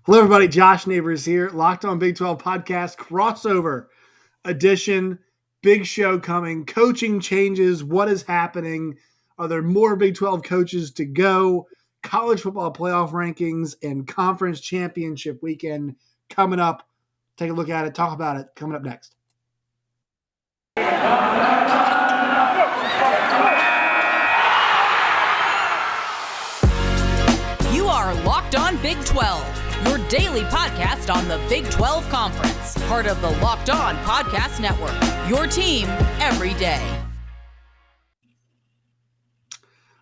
Hello, everybody. Josh Neighbors here. Locked on Big 12 podcast crossover edition. Big show coming. Coaching changes. What is happening? Are there more Big 12 coaches to go? College football playoff rankings and conference championship weekend coming up. Take a look at it. Talk about it. Coming up next. You are Locked on Big 12, your daily podcast on the Big 12 Conference, part of the Locked On Podcast Network, your team every day.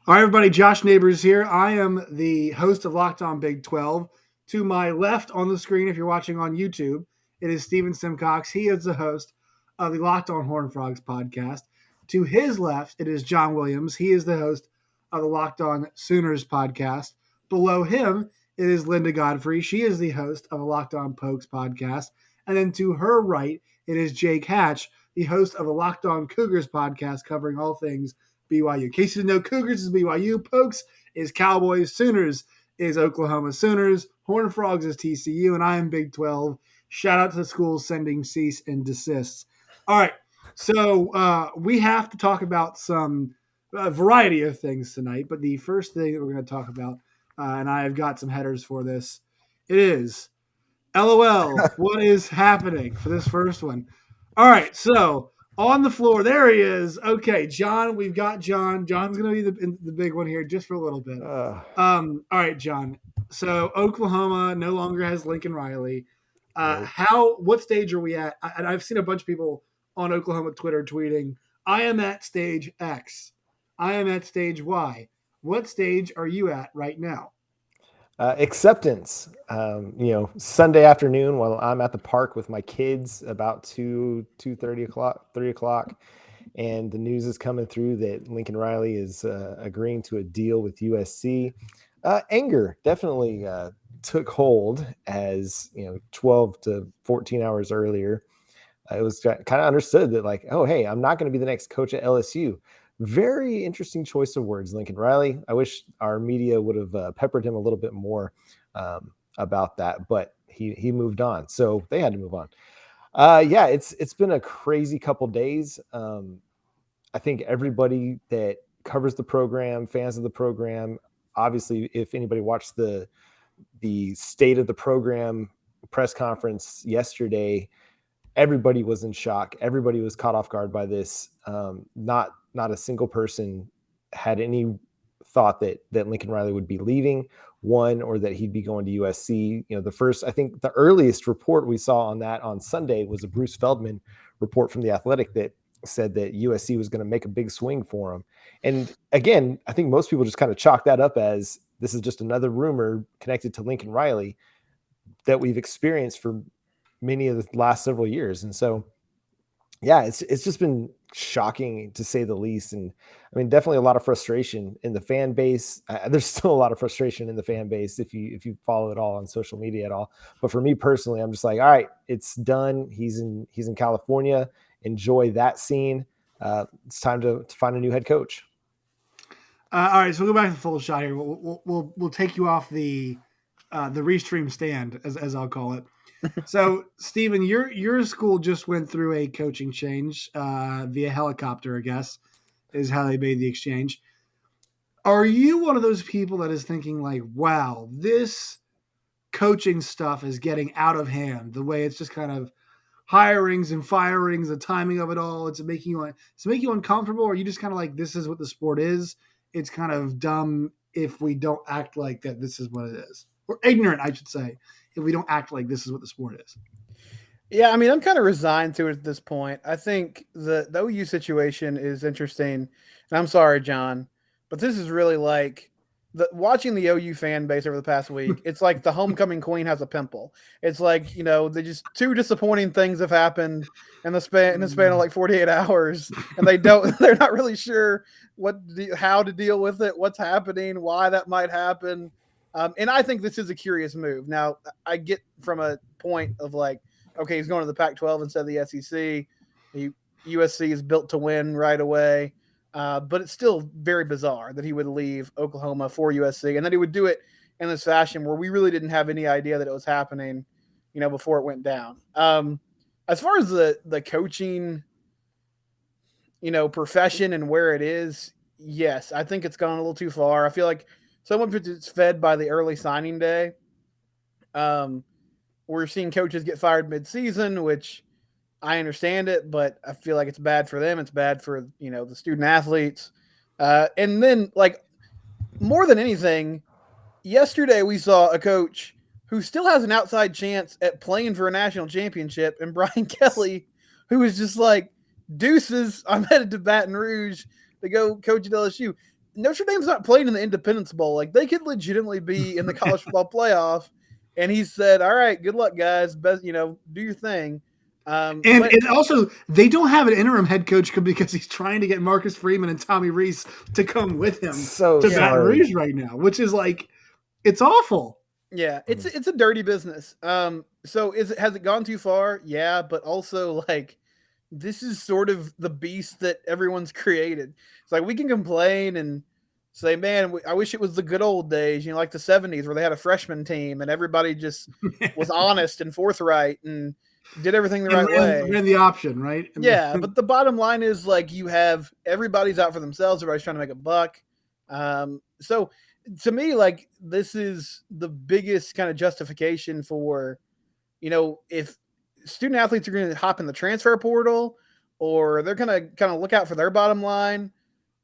All right, everybody. Josh Neighbors here. I am the host of Locked on Big 12. To my left on the screen, if you're watching on YouTube, it is Steven Simcox. He is the host of the Locked on Horned Frogs podcast. To his left, it is John Williams. He is the host of the Locked on Sooners podcast. Below him, it is Linda Godfrey. She is the host of the Locked on Pokes podcast. And then to her right, it is Jake Hatch, the host of the Locked on Cougars podcast, covering all things BYU. In case you didn't know, Cougars is BYU, Pokes is Cowboys, Sooners is Oklahoma Sooners, Horned Frogs is TCU, and I am Big 12. Shout out to the schools sending cease and desists. All right, so we have to talk about some variety of things tonight, but the first thing that we're going to talk about, and I've got some headers for this, it is LOL, what is happening for this first one? All right, so on the floor, there he is. Okay, John, we've got John. John's going to be the big one here just for a little bit. All right, John. So Oklahoma no longer has Lincoln Riley. What stage are we at? I've seen a bunch of people on Oklahoma Twitter tweeting, I am at stage X. I am at stage Y. What stage are you at right now? Acceptance. Sunday afternoon while I'm at the park with my kids about 2:30 o'clock, 3 o'clock, and the news is coming through that Lincoln Riley is agreeing to a deal with USC. Anger definitely took hold as 12 to 14 hours earlier. It was kind of understood that oh, hey, I'm not going to be the next coach at LSU. Very interesting choice of words, Lincoln Riley. I wish our media would have peppered him a little bit more about that, but he moved on, so they had to move on. It's been a crazy couple days. I think everybody that covers the program, fans of the program, obviously, if anybody watched the state of the program press conference yesterday, everybody was in shock. Everybody was caught off guard by this. Not a single person had any thought that Lincoln Riley would be leaving, or that he'd be going to USC. I think the earliest report we saw on that on Sunday was a Bruce Feldman report from The Athletic that said that USC was going to make a big swing for him. And again, I think most people just kind of chalk that up as this is just another rumor connected to Lincoln Riley that we've experienced for many of the last several years. And so, yeah, it's just been shocking to say the least. And I mean, definitely a lot of frustration in the fan base. There's still a lot of frustration in the fan base if you follow it all on social media at all. But for me personally, I'm just like, all right, it's done. He's in California. Enjoy that scene. It's time to find a new head coach. All right, so we'll go back to the full shot here. We'll take you off the restream stand, as I'll call it. So, Steven, your school just went through a coaching change via helicopter, I guess, is how they made the exchange. Are you one of those people that is thinking wow, this coaching stuff is getting out of hand, the way it's just kind of hirings and firings, the timing of it all, it's making you uncomfortable, or are you just kind of this is what the sport is? It's kind of dumb if we don't act like that this is what it is. Or ignorant, I should say, if we don't act like this is what the sport is. Yeah, I mean, I'm kind of resigned to it at this point. I think the OU situation is interesting. And I'm sorry, John, but this is really watching the OU fan base over the past week. It's like the homecoming queen has a pimple. It's they just two disappointing things have happened in the span of 48 hours, and they're not really sure how to deal with it, what's happening, why that might happen. And I think this is a curious move. Now, I get from a point of okay, he's going to the Pac-12 instead of the SEC. USC is built to win right away. But it's still very bizarre that he would leave Oklahoma for USC and that he would do it in this fashion where we really didn't have any idea that it was happening, before it went down. As far as the coaching, profession and where it is, yes, I think it's gone a little too far. I feel like so much of it's fed by the early signing day. We're seeing coaches get fired mid-season, which I understand it, but I feel like it's bad for them. It's bad for, the student athletes. And then, like, more than anything, yesterday we saw a coach who still has an outside chance at playing for a national championship, and Brian Kelly, who was just like, deuces, I'm headed to Baton Rouge to go coach at LSU. Notre Dame's not playing in the Independence Bowl. Like, they could legitimately be in the college football playoff. And he said, all right, good luck, guys. Best, do your thing. And also, they don't have an interim head coach because he's trying to get Marcus Freeman and Tommy Rees to come with him to Baton Rouge right now, which is like, it's awful. Yeah, it's a dirty business. So has it gone too far? Yeah, but also, like, this is sort of the beast that everyone's created. It's like we can complain and say, man, I wish it was the good old days, like the 70s where they had a freshman team and everybody just was honest and forthright and did everything the right way. Ran the option, right? Yeah, but the bottom line is, like, you have everybody's out for themselves. Everybody's trying to make a buck. So to me, like, this is the biggest kind of justification for, if student athletes are going to hop in the transfer portal or they're going to kind of look out for their bottom line.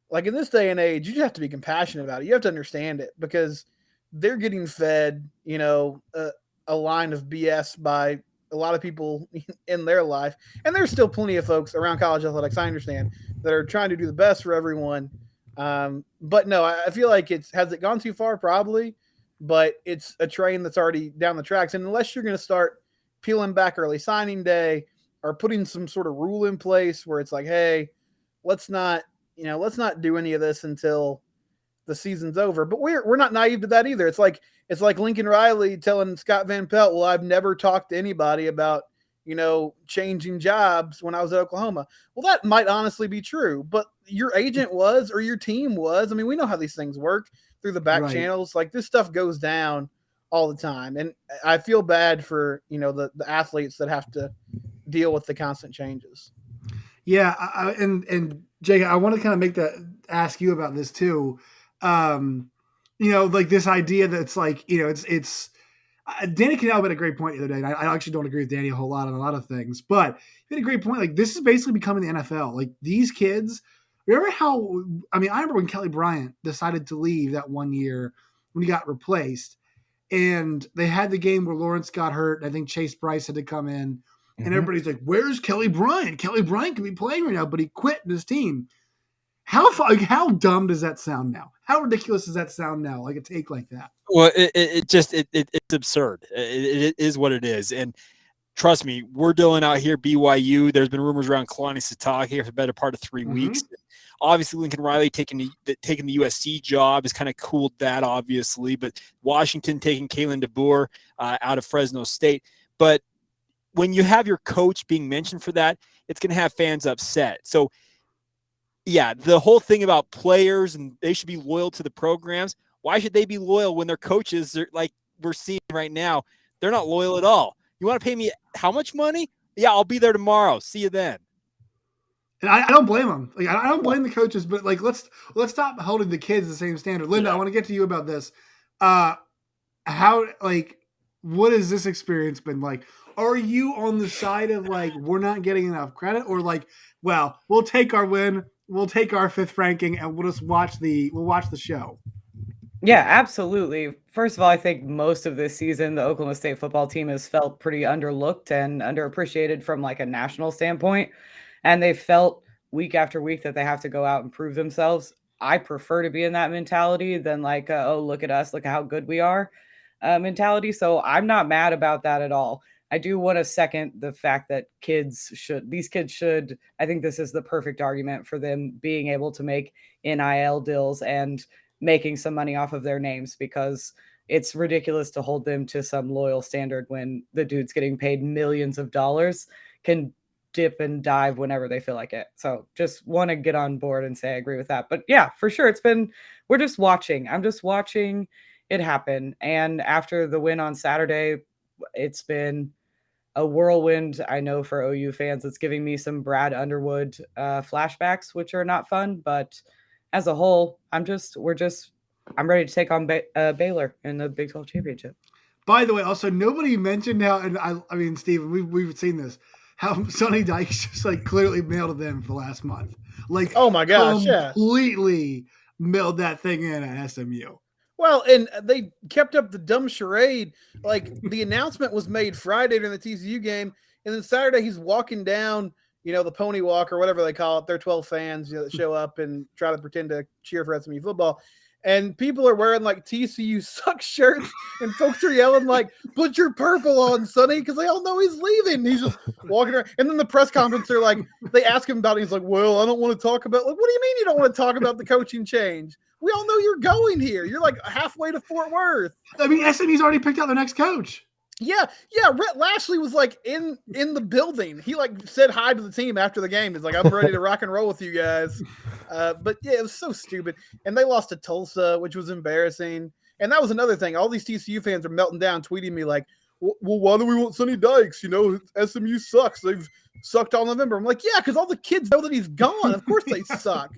Like, in this day and age, you just have to be compassionate about it. You have to understand it because they're getting fed, a line of BS by a lot of people in their life. And there's still plenty of folks around college athletics, I understand, that are trying to do the best for everyone. But no, I feel like has it gone too far? Probably, but it's a train that's already down the tracks. And unless you're going to start peeling back early signing day or putting some sort of rule in place where it's like, hey, let's not do any of this until the season's over. But we're not naive to that either. It's like Lincoln Riley telling Scott Van Pelt, well, I've never talked to anybody about, changing jobs when I was at Oklahoma. Well, that might honestly be true, but your agent was, or your team was. I mean, we know how these things work through the back channels. Like, this stuff goes down all the time. And I feel bad for, the athletes that have to deal with the constant changes. Yeah. And Jake, I want to kind of ask you about this too. Like this idea that it's like, it's Danny Cannell made a great point the other day. And I actually don't agree with Danny a whole lot on a lot of things, but he made a great point. Like, this is basically becoming the NFL. Like, these kids, I remember when Kelly Bryant decided to leave that one year when he got replaced, and they had the game where Lawrence got hurt. And I think Chase Bryce had to come in, and everybody's like, where's Kelly Bryant? Kelly Bryant could be playing right now, but he quit his team. How dumb does that sound now? How ridiculous does that sound now? Like a take like that? Well, it's absurd. It is what it is. And trust me, we're dealing out here BYU. There's been rumors around Kalani Sitake for the better part of 3 weeks. Obviously, Lincoln Riley taking the USC job has kind of cooled that, obviously. But Washington taking Kalen DeBoer out of Fresno State. But when you have your coach being mentioned for that, it's going to have fans upset. So, yeah, the whole thing about players and they should be loyal to the programs. Why should they be loyal when their coaches are, like we're seeing right now, they're not loyal at all? You want to pay me how much money? Yeah, I'll be there tomorrow. See you then. And I don't blame them. Like, I don't blame the coaches, but like let's stop holding the kids the same standard. Linda, I want to get to you about this. What has this experience been like? Are you on the side of like we're not getting enough credit, or like, well, we'll take our win, we'll take our 5th ranking, and we'll just watch the show? Yeah, absolutely. First of all, I think most of this season, the Oklahoma State football team has felt pretty underlooked and underappreciated from like a national standpoint. And they felt week after week that they have to go out and prove themselves. I prefer to be in that mentality than like, oh, look at us, look at how good we are mentality. So I'm not mad about that at all. I do want to second the fact that these kids should, I think this is the perfect argument for them being able to make NIL deals and making some money off of their names, because it's ridiculous to hold them to some loyal standard when the dude's getting paid millions of dollars, can dip and dive whenever they feel like it. So just want to get on board and say I agree with that. But yeah, for sure, we're just watching. I'm just watching, it happened. And after the win on Saturday, it's been a whirlwind. I know for OU fans, it's giving me some Brad Underwood flashbacks, which are not fun. But as a whole, I'm ready to take on Baylor in the Big 12 championship. By the way, also nobody mentioned how, and I mean, Steve, we've seen this, how Sonny Dykes just like clearly mailed them for last month. Like, oh my gosh, completely mailed that thing in at SMU. Well, and they kept up the dumb charade. Like the announcement was made Friday during the TCU game, and then Saturday he's walking down, the pony walk or whatever they call it. They're 12 fans, that show up and try to pretend to cheer for SMU football. And people are wearing like TCU sucks shirts, and folks are yelling like, "Put your purple on, Sonny," because they all know he's leaving. He's just walking around. And then the press conference, they're like, they ask him about it. He's like, "Well, I don't want to talk about." Like, what do you mean you don't want to talk about the coaching change? We all know you're going here. You're like halfway to Fort Worth. I mean, SMU's already picked out their next coach. Yeah. Rhett Lashley was like in the building. He like said hi to the team after the game. He's like, "I'm ready to rock and roll with you guys." But yeah, it was so stupid. And they lost to Tulsa, which was embarrassing. And that was another thing. All these TCU fans are melting down, tweeting me like, "Well, why do we want Sonny Dykes? SMU sucks. They've sucked all November." I'm like, yeah, because all the kids know that he's gone. Of course they suck.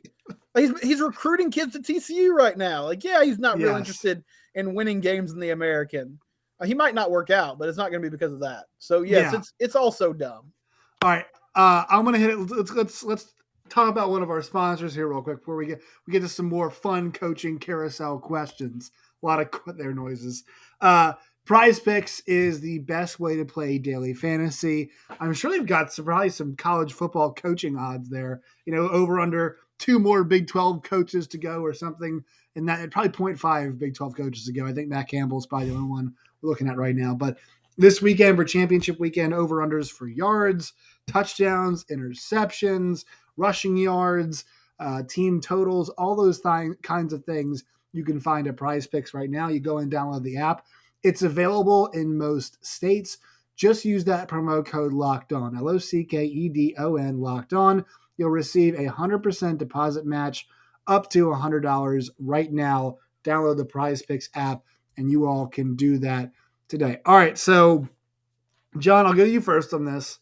He's recruiting kids to TCU right now. Like, yeah, he's not real interested in winning games in the American. He might not work out, but it's not going to be because of that. So yes, it's all so dumb. All right, I'm going to hit it. Let's talk about one of our sponsors here real quick before we get to some more fun coaching carousel questions. A lot of their noises. Prize Picks is the best way to play daily fantasy. I'm sure they've got probably some college football coaching odds there. Over under 2 more Big 12 coaches to go or something, and that probably 0.5 Big 12 coaches to go. I think Matt Campbell is probably the only one we're looking at right now. But this weekend for championship weekend, over-unders for yards, touchdowns, interceptions, rushing yards, team totals, all those kinds of things you can find at Prize Picks right now. You go and download the app. It's available in most states. Just use that promo code LOCKEDON, LOCKEDON, locked on. You'll receive a 100% deposit match up to $100 right now. Download the Prize Picks app, and you all can do that today. All right, so John, I'll go to you first on this.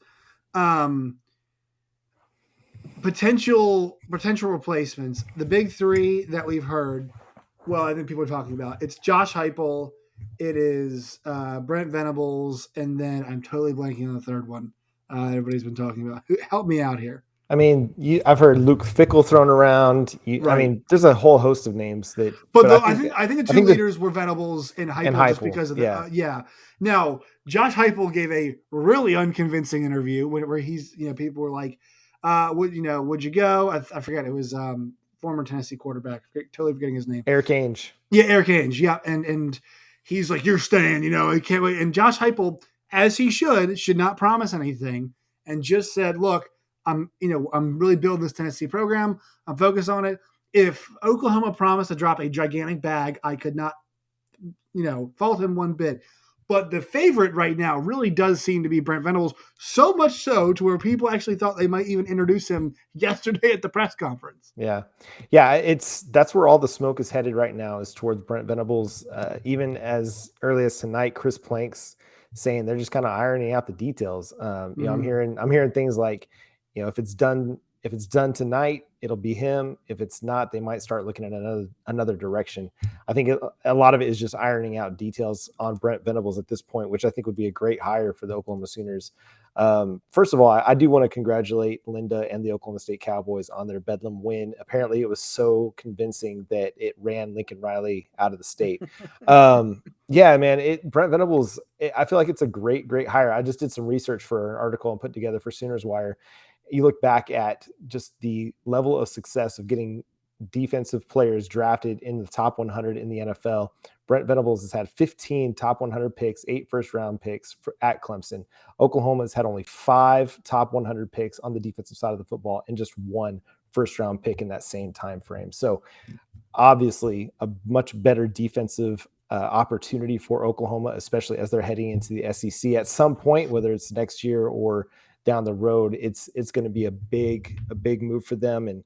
Potential replacements. The big 3 that we've heard. Well, I think people are talking about. It's Josh Heupel. It is Brent Venables, and then I'm totally blanking on the third one. Everybody's been talking about. Help me out here. I mean, I've heard Luke Fickell thrown around. Right. I mean, there's a whole host of names that. But I think the 2 leaders were Venables and Heupel just because of the Now, Josh Heupel gave a really unconvincing interview where he's people were like, would you go? I forget, it was former Tennessee quarterback. Totally forgetting his name. Eric Ainge. Yeah, Eric Ainge. Yeah, and he's like, "You're staying." I can't wait. And Josh Heupel, as he should not promise anything, and just said, "Look, I'm really building this Tennessee program. I'm focused on it. If Oklahoma promised to drop a gigantic bag, I could not, fault him one bit. But the favorite right now really does seem to be Brent Venables, so much so to where people actually thought they might even introduce him yesterday at the press conference. Yeah. That's where all the smoke is headed right now, is towards Brent Venables. Even as early as tonight, Chris Plank's saying they're just kind of ironing out the details. I'm hearing things like, if it's done tonight, it'll be him. If it's not, they might start looking at another direction. I think a lot of it is just ironing out details on Brent Venables at this point, which I think would be a great hire for the Oklahoma Sooners. First of all, I do want to congratulate Linda and the Oklahoma State Cowboys on their Bedlam win. Apparently it was so convincing that it ran Lincoln Riley out of the state. Yeah, man, Brent Venables, I feel like it's a great hire. I just did some research for an article and put together for Sooners Wire. You look back at just the level of success of getting defensive players drafted in the top 100 in the NFL. Brent Venables has had 15 top 100 picks, 8 first-round picks at Clemson. Oklahoma has had only 5 top 100 picks on the defensive side of the football and just 1 first-round pick in that same time frame. So obviously a much better defensive opportunity for Oklahoma, especially as they're heading into the SEC at some point, whether it's next year or down the road. It's going to be a big move for them. And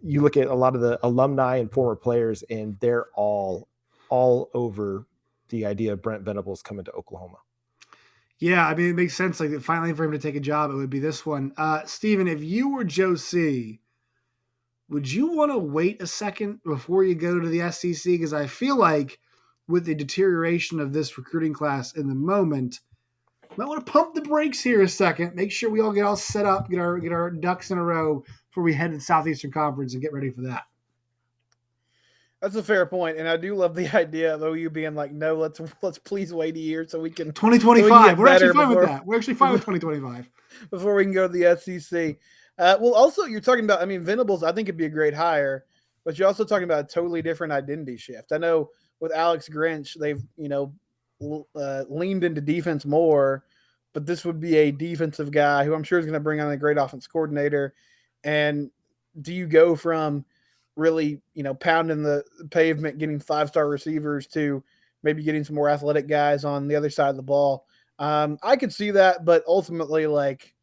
you look at a lot of the alumni and former players, and they're all all over the idea of Brent Venables coming to Oklahoma. Yeah, I mean, it makes sense. Like, finally, for him to take a job, it would be this one. Steven, if you were Joe C., would you want to wait a second before you go to the SEC? Because I feel like with the deterioration of this recruiting class in the moment, you might want to pump the brakes here a second. Make sure we all get all set up, get our ducks in a row before we head to the Southeastern Conference and get ready for that. That's a fair point, and I do love the idea of OU being like, "No, let's please wait a year so we can 2025. We're actually fine with that. We're actually fine with 2025 before we can go to the SEC." Well, also you're talking about. I mean, Venables, I think it'd be a great hire, but you're also talking about a totally different identity shift. I know with Alex Grinch, they've leaned into defense more, but this would be a defensive guy who I'm sure is going to bring on a great offense coordinator. And do you go from really, pounding the pavement, getting 5-star receivers to maybe getting some more athletic guys on the other side of the ball? I could see that, but ultimately, like,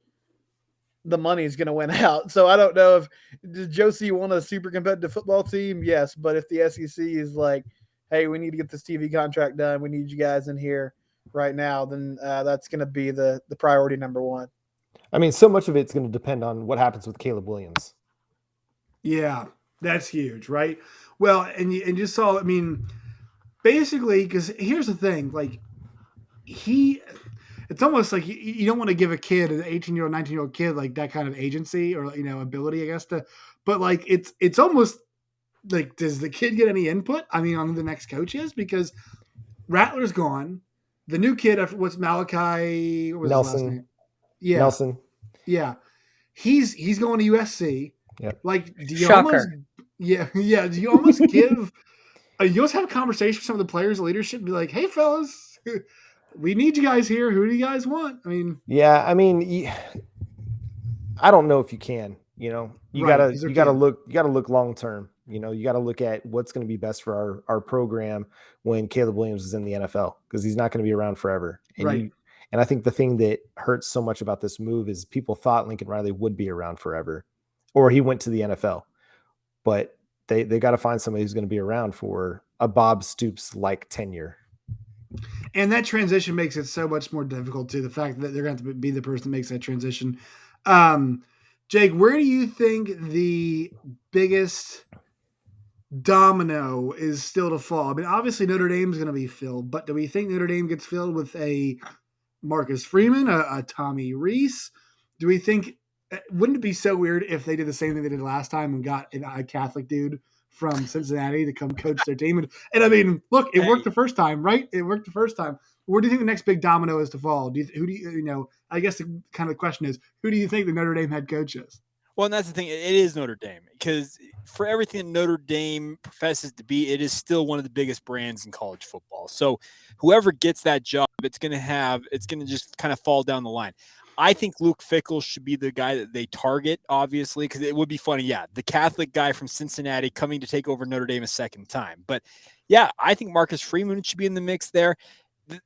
the money is going to win out. So I don't know does Josie want a super competitive football team? Yes. But if the SEC is like, hey, we need to get this TV contract done, we need you guys in here right now, then that's going to be the priority number one. I mean, so much of it's going to depend on what happens with Caleb Williams. Yeah, that's huge, right? Well, and you saw, I mean, basically, because here's the thing, like, it's almost like you don't want to give a kid, an 18-year-old, 19-year-old kid, like that kind of agency or, ability, I guess, but like, it's almost like, does the kid get any input? I mean, on who the next coach is? Because Rattler's gone. The new kid, what's Malachi? What was Nelson. his last name? Yeah. Nelson. Yeah. He's going to USC. Yep. Like, do you Shocker. do you almost give you almost have a conversation with some of the players, leadership, and be like, hey fellas, we need you guys here. Who do you guys want? I mean, I don't know if you can, you Right, gotta look long-term, you gotta look at what's going to be best for our program when Caleb Williams is in the NFL, because he's not going to be around forever. And Right. and I think the thing that hurts so much about this move is people thought Lincoln Riley would be around forever, or he went to the NFL, but they got to find somebody who's going to be around for a Bob Stoops like tenure. And that transition makes it so much more difficult too. The fact that they're going to have to be the person that makes that transition. Jake, where do you think the biggest domino is still to fall? I mean, obviously Notre Dame is going to be filled, but do we think Notre Dame gets filled with a Marcus Freeman, a Tommy Reese? Do we think, wouldn't it be so weird if they did the same thing they did last time and got a Catholic dude from Cincinnati to come coach their team? And I mean, look, it worked the first time, right? It worked the first time. Where do you think the next big domino is to fall? I guess the kind of question is, who do you think the Notre Dame head coach is? Well, and that's the thing. It is Notre Dame, because for everything that Notre Dame professes to be, it is still one of the biggest brands in college football. So whoever gets that job, it's going to just kind of fall down the line. I think Luke Fickell should be the guy that they target, obviously, because it would be funny. Yeah, the Catholic guy from Cincinnati coming to take over Notre Dame a second time. But yeah, I think Marcus Freeman should be in the mix there.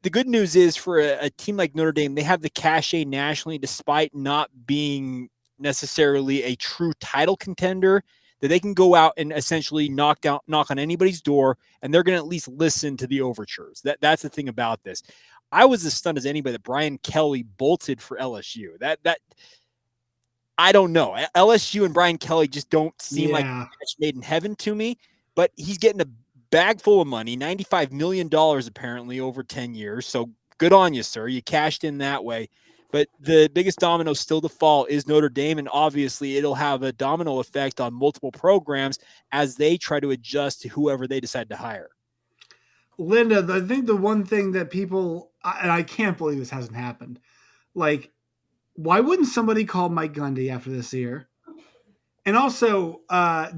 The good news is for a team like Notre Dame, they have the cachet nationally, despite not being necessarily a true title contender, that they can go out and essentially knock on anybody's door, and they're going to at least listen to the overtures. That's the thing about this. I was as stunned as anybody that Brian Kelly bolted for LSU. That I don't know. LSU and Brian Kelly just don't seem like a match made in heaven to me, but he's getting a bag full of money, $95 million apparently over 10 years. So good on you, sir. You cashed in that way. But the biggest domino still to fall is Notre Dame, and obviously it'll have a domino effect on multiple programs as they try to adjust to whoever they decide to hire. Linda, I think the one thing that people, and I can't believe this hasn't happened, like, why wouldn't somebody call Mike Gundy after this year? And also,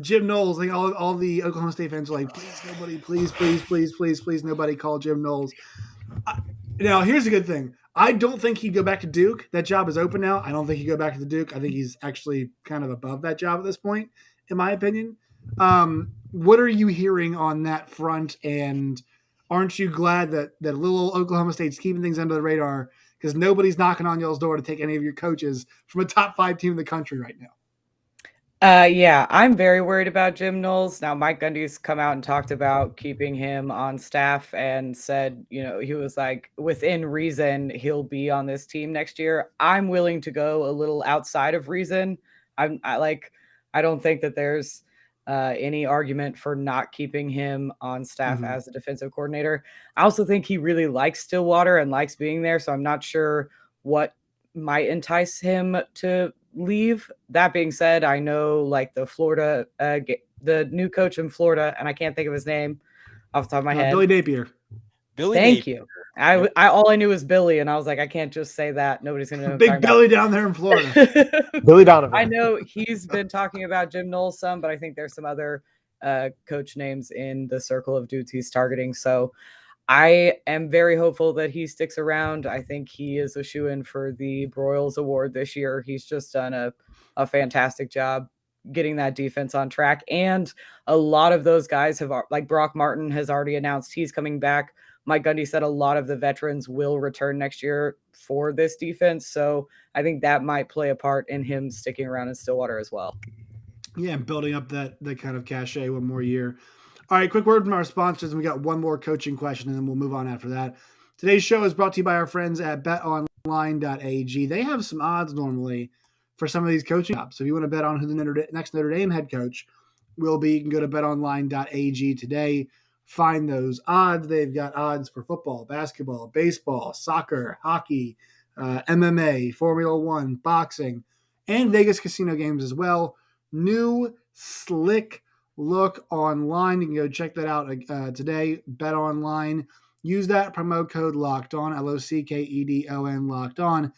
Jim Knowles, like all the Oklahoma State fans are like, please, nobody, please, nobody call Jim Knowles. Now, here's a good thing. I don't think he'd go back to Duke. That job is open now. I don't think he'd go back to the Duke. I think he's actually kind of above that job at this point, in my opinion. What are you hearing on that front? And aren't you glad that little Oklahoma State's keeping things under the radar, because nobody's knocking on y'all's door to take any of your coaches from a top 5 team in the country right now? Yeah, I'm very worried about Jim Knowles. Now, Mike Gundy's come out and talked about keeping him on staff and said, he was like, within reason, he'll be on this team next year. I'm willing to go a little outside of reason. I don't think that there's any argument for not keeping him on staff as a defensive coordinator. I also think he really likes Stillwater and likes being there, so I'm not sure what might entice him to leave. That being said, I know like the Florida, the new coach in Florida, and I can't think of his name off the top of my head. Billy Napier. Thank you. I all I knew was Billy, and I was like, I can't just say that. Nobody's gonna know. Big Billy down there in Florida. Billy Donovan. I know he's been talking about Jim Knowles some, but I think there's some other coach names in the circle of dudes he's targeting. So I am very hopeful that he sticks around. I think he is a shoo-in for the Broyles Award this year. He's just done a fantastic job getting that defense on track. And a lot of those guys have, like Brock Martin has already announced he's coming back. Mike Gundy said a lot of the veterans will return next year for this defense. So I think that might play a part in him sticking around in Stillwater as well. Yeah, and building up that kind of cachet one more year. All right, quick word from our sponsors, and we got one more coaching question, and then we'll move on after that. Today's show is brought to you by our friends at betonline.ag. They have some odds normally for some of these coaching jobs. So if you want to bet on who the next Notre Dame head coach will be, you can go to betonline.ag today. Find those odds. They've got odds for football, basketball, baseball, soccer, hockey, MMA, Formula One, boxing, and Vegas casino games as well. New, slick look online. You can go check that out today. Bet online. Use that promo code Locked On, LOCKEDON, Locked On.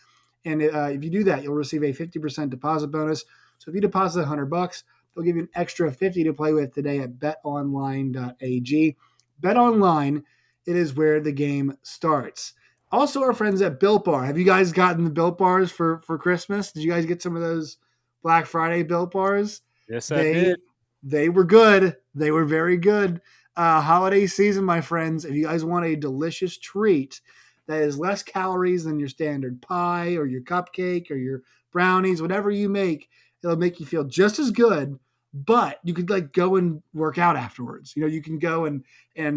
And if you do that, you'll receive a 50% deposit bonus. So if you deposit $100, they'll give you an extra $50 to play with today at betonline.ag. BetOnline, it is where the game starts. Also, our friends at Built Bar. Have you guys gotten the Built Bars for Christmas? Did you guys get some of those Black Friday Built Bars? Yes, I did. They were good. They were very good. Holiday season, my friends, if you guys want a delicious treat that is less calories than your standard pie or your cupcake or your brownies, whatever you make, it'll make you feel just as good, but you could like go and work out afterwards. You can go and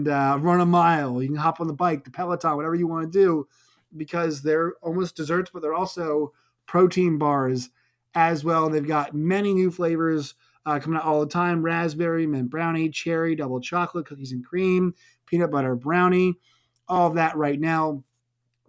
run a mile. You can hop on the bike, the Peloton, whatever you want to do, because they're almost desserts, but they're also protein bars as well. They've got many new flavors coming out all the time: raspberry, mint brownie, cherry, double chocolate, cookies and cream, peanut butter brownie, all of that right now.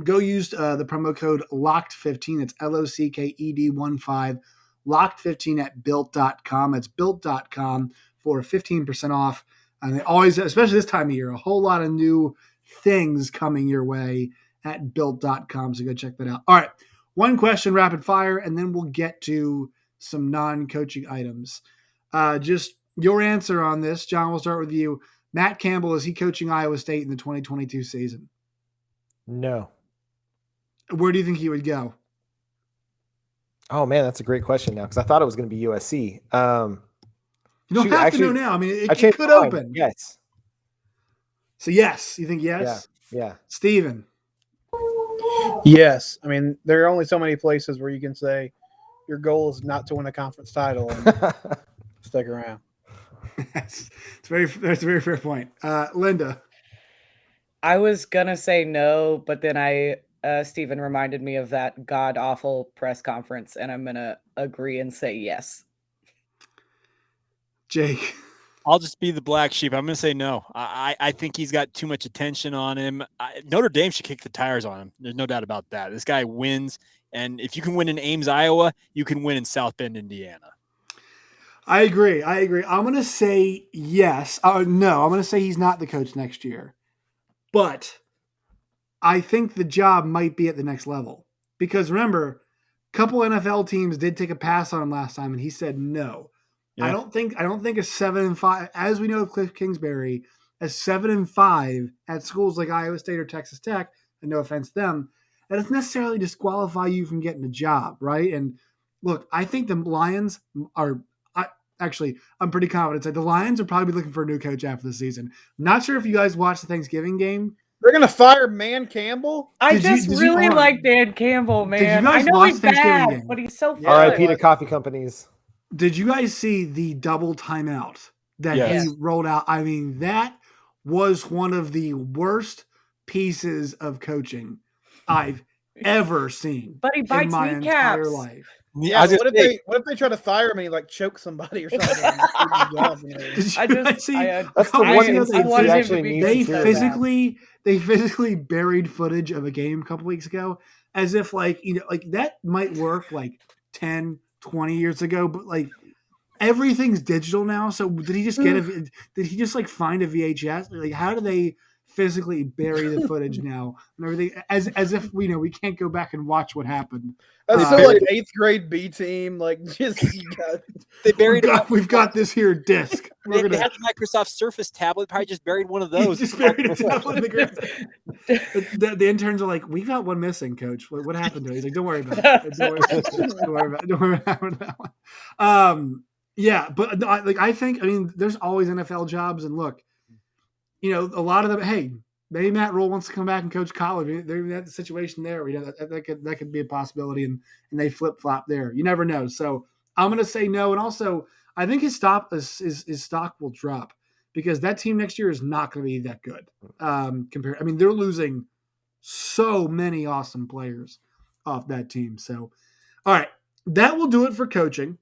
Go use the promo code LOCKED15. It's LOCKED15, LOCKED15 at built.com. It's built.com for 15% off. And they always, especially this time of year, a whole lot of new things coming your way at built.com. So go check that out. All right. One question, rapid fire, and then we'll get to some non-coaching items. Just your answer on this. John, we'll start with you. Matt Campbell, is he coaching Iowa State in the 2022 season? No. Where do you think he would go? Oh, man, that's a great question now, because I thought it was going to be USC. You don't have to know now. I mean, it could open. Yes. So, yes. You think yes? Yeah. Steven? Yes. I mean, there are only so many places where you can say your goal is not to win a conference title and stick around. That's a very fair point. Linda? I was going to say no, but then Steven reminded me of that god-awful press conference, and I'm going to agree and say yes. Jake? I'll just be the black sheep. I'm going to say no. I think he's got too much attention on him. Notre Dame should kick the tires on him. There's no doubt about that. This guy wins, and if you can win in Ames, Iowa, you can win in South Bend, Indiana. I agree. I'm going to say yes. No, I'm going to say he's not the coach next year. But I think the job might be at the next level. Because remember, a couple NFL teams did take a pass on him last time, and he said no. Yeah. I don't think a 7-5, as we know of Cliff Kingsbury, a 7-5 at schools like Iowa State or Texas Tech, and no offense to them, that doesn't necessarily disqualify you from getting a job, right? And look, I think the Lions are I'm pretty confident that the Lions are probably looking for a new coach after the season. I'm not sure if you guys watched the Thanksgiving game. They're going to fire Man Campbell? I like Dan Campbell, man. I know he's bad, but he's so fun. R.I.P. to coffee companies. Did you guys see the double timeout that Yes. he rolled out? I mean, that was one of the worst pieces of coaching I've ever seen But he in bites my entire kneecaps. life. Yeah, I was but gonna say, what if they try to fire him and he like choke somebody or something? And lose his job and everything? Did you I guys just, see I, a That's the couple one weeks ago I instance wanted he him to actually be needs they to so cheer. bad. physically buried footage of a game a couple weeks ago as if like like that might work like 10 20 years ago, but like everything's digital now. So did he just did he just like find a VHS? Like how do they physically bury the footage now and everything as if we can't go back and watch what happened? That's so like 8th grade B team, like just they buried we've got this here disc. They had the Microsoft Surface tablet. Probably just buried one of those. Just buried a tablet in the ground. The interns are like, "We've got one missing, Coach. What happened to it?" He's like, "Don't worry about it. Don't worry about that one." Yeah, but I think there's always NFL jobs, and look, a lot of them. Hey, maybe Matt Rule wants to come back and coach college. There's that situation there. That could be a possibility, and they flip flop there. You never know. So I'm going to say no, and also I think his stock will drop because that team next year is not going to be that good. Compared, they're losing so many awesome players off that team. So, all right, that will do it for coaching.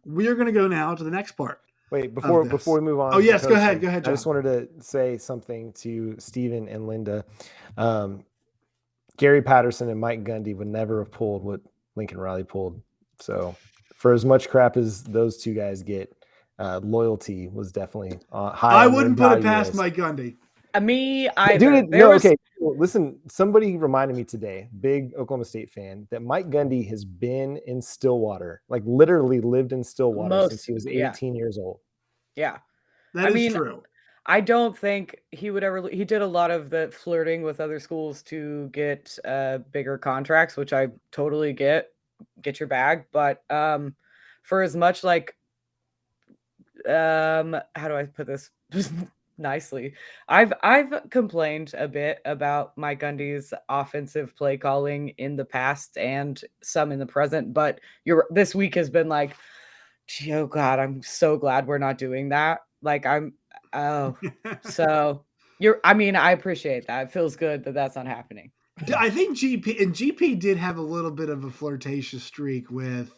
We are going to go now to the next part. Wait, before we move on. Oh, yes, go ahead, John. I just wanted to say something to Steven and Linda. Gary Patterson and Mike Gundy would never have pulled what Lincoln Riley pulled. So for as much crap as those two guys get, loyalty was definitely high. I wouldn't put it past Mike Gundy. Me either. Dude, okay. Listen, somebody reminded me today, big Oklahoma State fan, that Mike Gundy has been in Stillwater, like literally lived in Stillwater since he was 18 years old. Yeah. That is true. I don't think he would ever. He did a lot of the flirting with other schools to get bigger contracts, which I totally get your bag. But for as much like, how do I put this nicely? I've complained a bit about Mike Gundy's offensive play calling in the past and some in the present, but this week has been like, oh God, I'm so glad we're not doing that. Like so I appreciate that. It feels good that that's not happening. I think GP did have a little bit of a flirtatious streak with.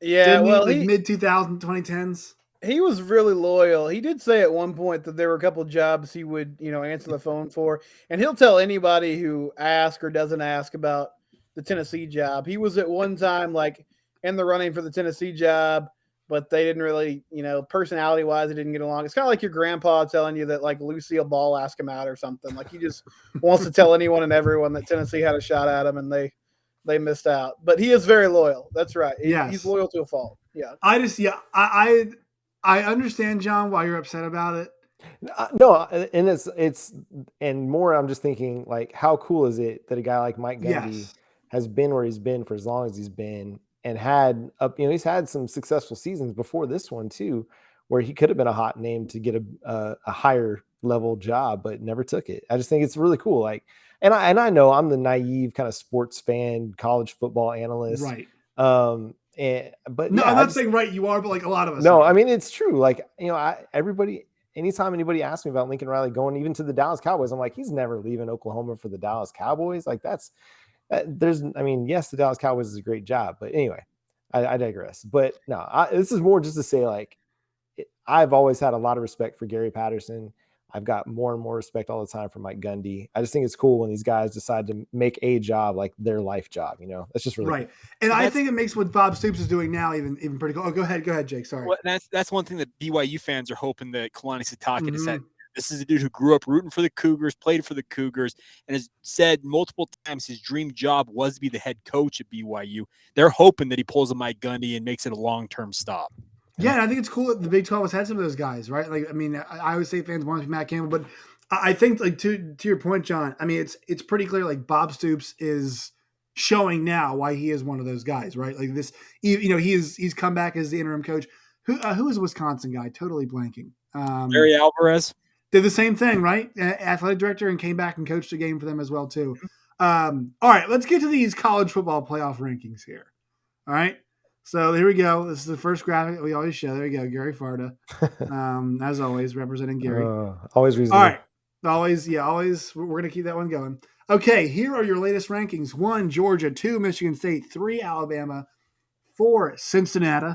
Yeah, well, mid 2010s. He was really loyal. He did say at one point that there were a couple of jobs he would, answer the phone for, and he'll tell anybody who asks or doesn't ask about the Tennessee job. He was at one time like in the running for the Tennessee job, but they didn't really, personality-wise, they didn't get along. It's kind of like your grandpa telling you that like Lucille Ball asked him out or something. Like he just wants to tell anyone and everyone that Tennessee had a shot at him and they missed out. But he is very loyal. That's right. He's loyal to a fault. Yeah. I understand, John, why you're upset about it. No, and it's more. I'm just thinking, like, how cool is it that a guy like Mike Gundy has been where he's been for as long as he's been, and had he's had some successful seasons before this one too, where he could have been a hot name to get a higher level job, but never took it. I just think it's really cool. Like, and I know I'm the naive kind of sports fan, college football analyst, right? But no, I'm not saying right you are, but like a lot of us. No, it's true. Like, anytime anybody asks me about Lincoln Riley going even to the Dallas Cowboys, I'm like, he's never leaving Oklahoma for the Dallas Cowboys. Like yes, the Dallas Cowboys is a great job, but anyway, I digress. But no, this is more just to say, like, I've always had a lot of respect for Gary Patterson. I've got more and more respect all the time for Mike Gundy. I just think it's cool when these guys decide to make a job like their life job. That's just really right. Cool. And I think it makes what Bob Stoops is doing now even pretty cool. Oh, go ahead, Jake. Sorry. Well, that's one thing that BYU fans are hoping that Kalani Sitake has said. This is a dude who grew up rooting for the Cougars, played for the Cougars, and has said multiple times his dream job was to be the head coach at BYU. They're hoping that he pulls a Mike Gundy and makes it a long-term stop. Yeah, and I think it's cool that the Big 12 has had some of those guys, right? Like, I always say fans want to be Matt Campbell, but I think, like, to your point, John, it's pretty clear, like, Bob Stoops is showing now why he is one of those guys, right? Like this, he's come back as the interim coach. Who is a Wisconsin guy? Totally blanking. Barry Alvarez did the same thing, right? Athletic director, and came back and coached a game for them as well too. All right, let's get to these college football playoff rankings here. All right. So here we go. This is the first graphic that we always show. There you go, Gary Farda. As always, representing Gary. Always reasonable. All right. Always. We're going to keep that one going. Okay, here are your latest rankings. 1, Georgia. 2, Michigan State. 3, Alabama. 4, Cincinnati.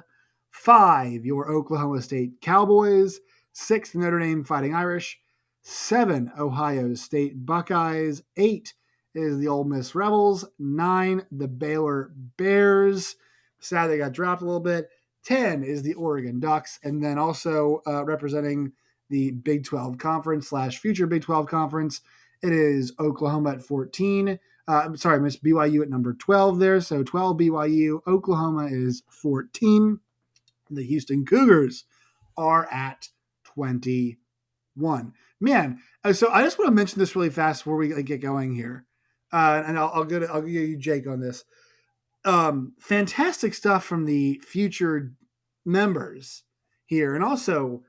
5, your Oklahoma State Cowboys. 6, Notre Dame Fighting Irish. 7, Ohio State Buckeyes. 8 is the Ole Miss Rebels. 9, the Baylor Bears. Sad they got dropped a little bit. 10 is the Oregon Ducks. And then also representing the Big 12 Conference / future Big 12 Conference, it is Oklahoma at 14. I missed BYU at number 12 there. So 12 BYU. Oklahoma is 14. The Houston Cougars are at 21. Man, so I just want to mention this really fast before we get going here. And I'll give you Jake on this. Fantastic stuff from the future members here. And also,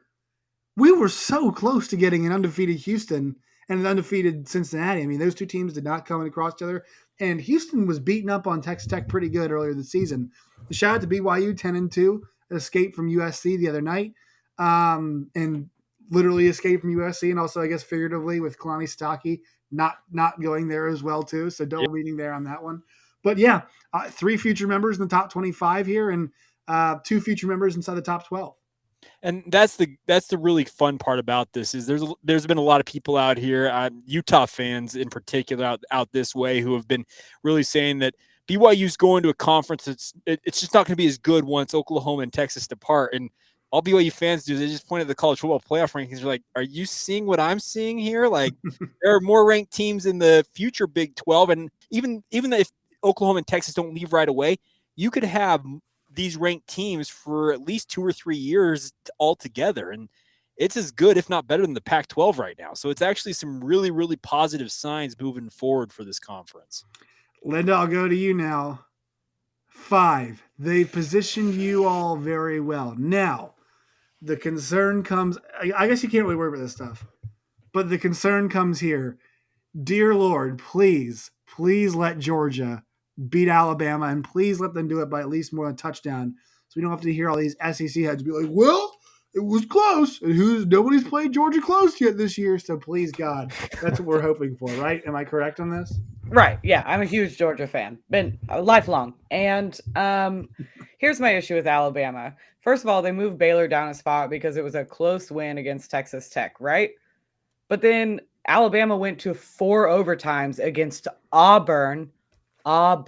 we were so close to getting an undefeated Houston and an undefeated Cincinnati. I mean, those two teams did not come across each other. And Houston was beaten up on Texas Tech pretty good earlier this season. Shout out to BYU, 10-2, escaped from USC the other night. And literally escaped from USC, and also, I guess, figuratively with Kalani Stocky not going there as well, too. So double meeting there on that one. But yeah, 3 future members in the top 25 here, and 2 future members inside the top 12. And that's the really fun part about this is there's been a lot of people out here, Utah fans in particular, out this way, who have been really saying that BYU's going to a conference it's just not going to be as good once Oklahoma and Texas depart. And all BYU fans do is they just point at the college football playoff rankings. They're like, are you seeing what I'm seeing here? Like, there are more ranked teams in the future Big 12. And even if Oklahoma and Texas don't leave right away, you could have these ranked teams for at least 2 or 3 years altogether. And it's as good, if not better, than the Pac-12 right now. So it's actually some really, really positive signs moving forward for this conference. Linda, I'll go to you now. 5. They positioned you all very well. Now, the concern comes, I guess you can't really worry about this stuff, but the concern comes here. Dear Lord, please let Georgia beat Alabama, and please let them do it by at least more than a touchdown, so we don't have to hear all these SEC heads be like, well, it was close, and nobody's played Georgia close yet this year, so please, God, that's what we're hoping for, right? Am I correct on this? Right. Yeah, I'm a huge Georgia fan. Been lifelong. And here's my issue with Alabama. First of all, they moved Baylor down a spot because it was a close win against Texas Tech, right? But then Alabama went to 4 overtimes against Auburn, and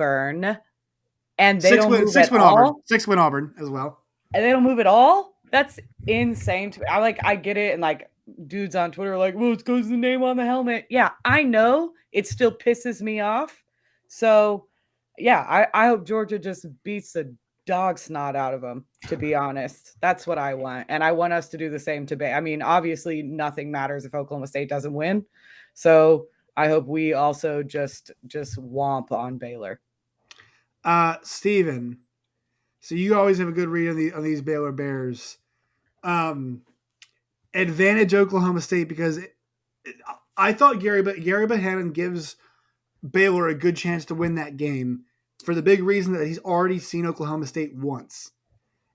they don't move at all. 6-win Auburn as well. And they don't move at all? That's insane to me. I get it, and like dudes on Twitter are like, well, it's because the name on the helmet. Yeah, I know. It still pisses me off. So, yeah, I hope Georgia just beats the dog snot out of them, to be honest. That's what I want. And I want us to do the same to Baylor. I mean, obviously, nothing matters if Oklahoma State doesn't win. So I hope we also just womp on Baylor. Steven, so you always have a good read on these Baylor Bears. Advantage Oklahoma State because I thought Gary Bohannon gives Baylor a good chance to win that game for the big reason that he's already seen Oklahoma State once.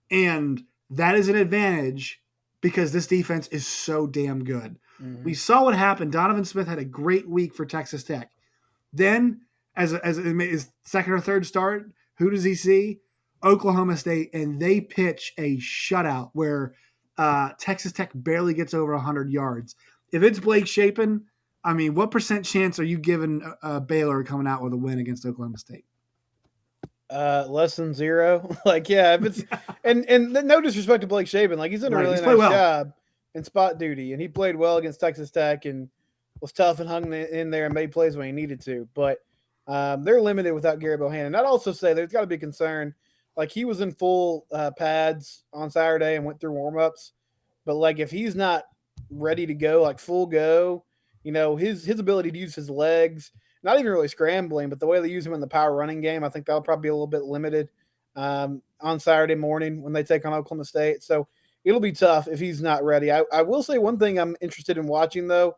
And that is an advantage because this defense is so damn good. Mm-hmm. We saw what happened. Donovan Smith had a great week for Texas Tech. Then, as his second or third start, who does he see? Oklahoma State, and they pitch a shutout where Texas Tech barely gets over 100 yards. If it's Blake Shapen, I mean, what % chance are you giving Baylor coming out with a win against Oklahoma State? Less than 0. Like, yeah, if it's and no disrespect to Blake Shapen, like he's done a really nice job in spot duty, and he played well against Texas Tech and was tough and hung in there and made plays when he needed to. But they're limited without Gary Bohannon. I'd also say there's got to be concern. Like, he was in full pads on Saturday and went through warmups, but like if he's not ready to go, like full go, you know, his ability to use his legs, not even really scrambling, but the way they use him in the power running game, I think that'll probably be a little bit limited on Saturday morning when they take on Oklahoma State. So it'll be tough if he's not ready. I will say one thing I'm interested in watching, though.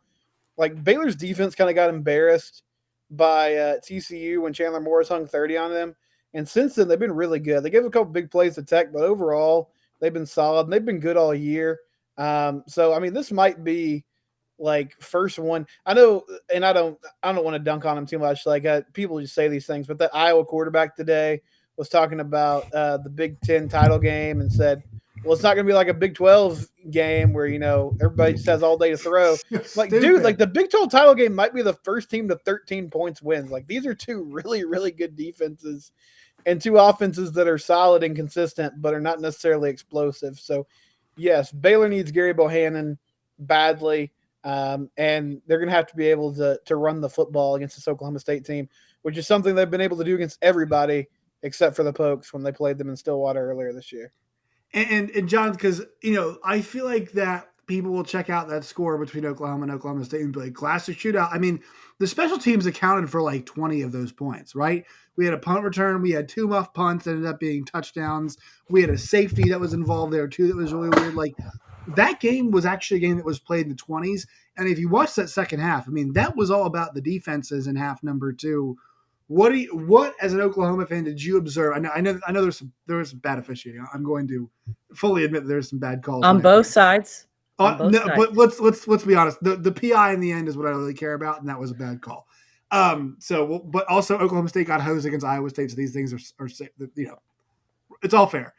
Like, Baylor's defense kind of got embarrassed by TCU when Chandler Morris hung 30 on them. And since then, they've been really good. They gave a couple big plays to Tech, but overall, they've been solid and they've been good all year. So I mean, this might be like first one. I know, and I don't want to dunk on him too much. Like people just say these things, but that Iowa quarterback today was talking about the Big Ten title game and said, "Well, it's not going to be like a Big 12 game where everybody just has all day to throw." Like, dude, like the Big 12 title game might be the first team to 13 points wins. Like, these are two really, really good defenses and two offenses that are solid and consistent, but are not necessarily explosive. So, yes, Baylor needs Gary Bohannon badly. And they're going to have to be able to run the football against this Oklahoma State team, which is something they've been able to do against everybody except for the Pokes when they played them in Stillwater earlier this year. And John, because I feel like that people will check out that score between Oklahoma and Oklahoma State and be like, classic shootout. I mean, the special teams accounted for like 20 of those points, right? We had a punt return. We had 2 muff punts that ended up being touchdowns. We had a safety that was involved there too that was really weird. Like, that game was actually a game that was played in the 20s. And if you watch that second half, I mean, that was all about the defenses in half number 2. What as an Oklahoma fan did you observe? I know there was some bad officiating. I'm going to fully admit there's some bad calls on both sides. No, but let's be honest. The PI in the end is what I really care about, and that was a bad call. But also Oklahoma State got hosed against Iowa State, so these things are it's all fair.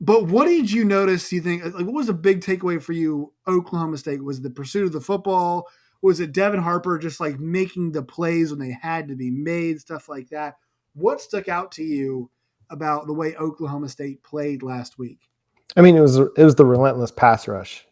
But what did you notice? You think like what was a big takeaway for you? Oklahoma State, was it the pursuit of the football? Was it Devin Harper just like making the plays when they had to be made, stuff like that? What stuck out to you about the way Oklahoma State played last week? I mean, it was the relentless pass rush.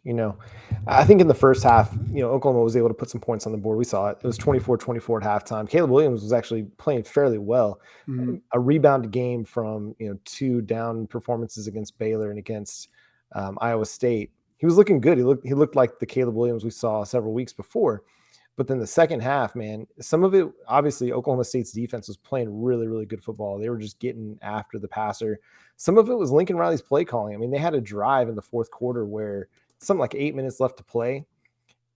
I think in the first half, Oklahoma was able to put some points on the board. We saw it. It was 24-24 at halftime. Caleb Williams was actually playing fairly well. Mm-hmm. A rebound game from 2 down performances against Baylor and against Iowa State. He was looking good. He looked like the Caleb Williams we saw several weeks before. But then the second half, man, some of it, obviously, Oklahoma State's defense was playing really, really good football. They were just getting after the passer. Some of it was Lincoln Riley's play calling. I mean, they had a drive in the fourth quarter where something like 8 minutes left to play,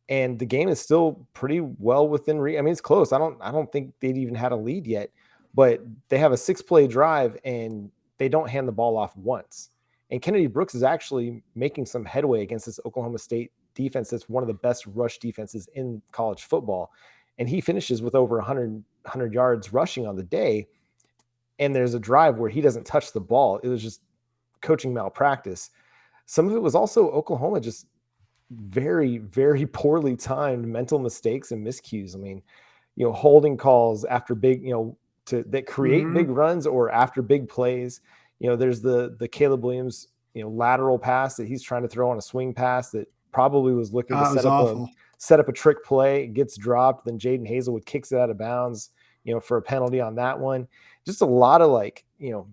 and the game is still pretty well within reach. I mean, it's close. I don't think they'd even had a lead yet, but they have a 6-play drive and they don't hand the ball off once. And Kennedy Brooks is actually making some headway against this Oklahoma State defense that's one of the best rush defenses in college football. And he finishes with over 100 yards rushing on the day. And there's a drive where he doesn't touch the ball. It was just coaching malpractice. Some of it was also Oklahoma just very, very poorly timed mental mistakes and miscues. I mean, holding calls after big, that create mm-hmm. big runs or after big plays. There's the Caleb Williams, lateral pass that he's trying to throw on a swing pass that probably was looking to set up a trick play. It gets dropped. Then Jaden Hazelwood kicks it out of bounds, for a penalty on that one. Just a lot of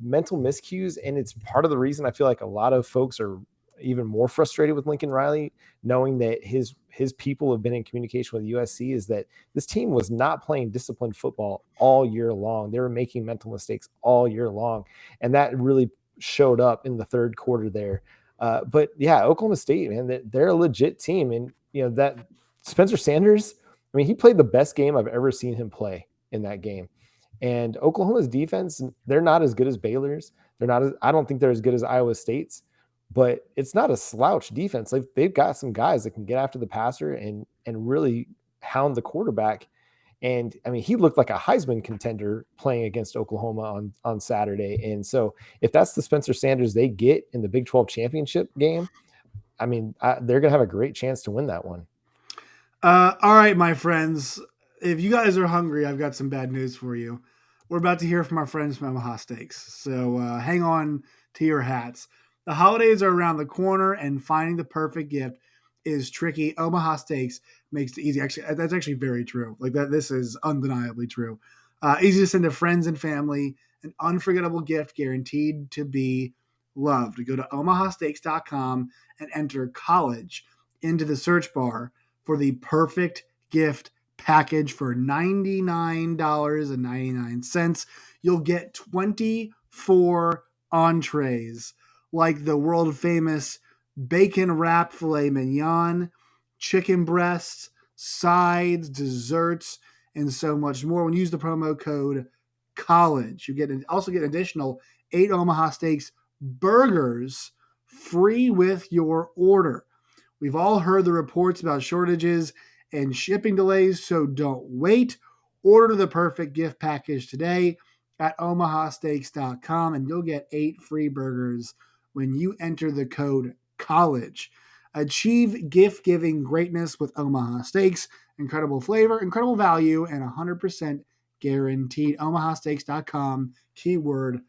mental miscues. And it's part of the reason I feel like a lot of folks are even more frustrated with Lincoln Riley, knowing that his people have been in communication with USC, is that this team was not playing disciplined football all year long. They were making mental mistakes all year long. And that really showed up in the third quarter there. But yeah, Oklahoma State, man, they're a legit team. And, that Spencer Sanders, I mean, he played the best game I've ever seen him play in that game. And Oklahoma's defense, they're not as good as Baylor's. I don't think they're as good as Iowa State's, but it's not a slouch defense. They've got some guys that can get after the passer and really hound the quarterback. And I mean, he looked like a Heisman contender playing against Oklahoma on Saturday. And so if that's the Spencer Sanders they get in the Big 12 championship game, I mean, they're going to have a great chance to win that one. All right, my friends, if you guys are hungry, I've got some bad news for you. We're about to hear from our friends from Omaha Steaks. So hang on to your hats. The holidays are around the corner, and finding the perfect gift is tricky. Omaha Steaks makes it easy. Actually, that's actually very true. Like that, this is undeniably true. Easy to send to friends and family. An unforgettable gift guaranteed to be loved. Go to omahasteaks.com and enter college into the search bar for the perfect gift package for $99.99. You'll get 24 entrees like the world famous bacon wrapped filet mignon, chicken breasts, sides, desserts, and so much more. When you use the promo code College. You also get an additional 8 Omaha Steaks burgers free with your order. We've all heard the reports about shortages and shipping delays, so don't wait. Order the perfect gift package today at omahasteaks.com, and you'll get 8 free burgers when you enter the code COLLEGE. Achieve gift-giving greatness with Omaha Steaks. Incredible flavor, incredible value, and 100% guaranteed. omahasteaks.com, keyword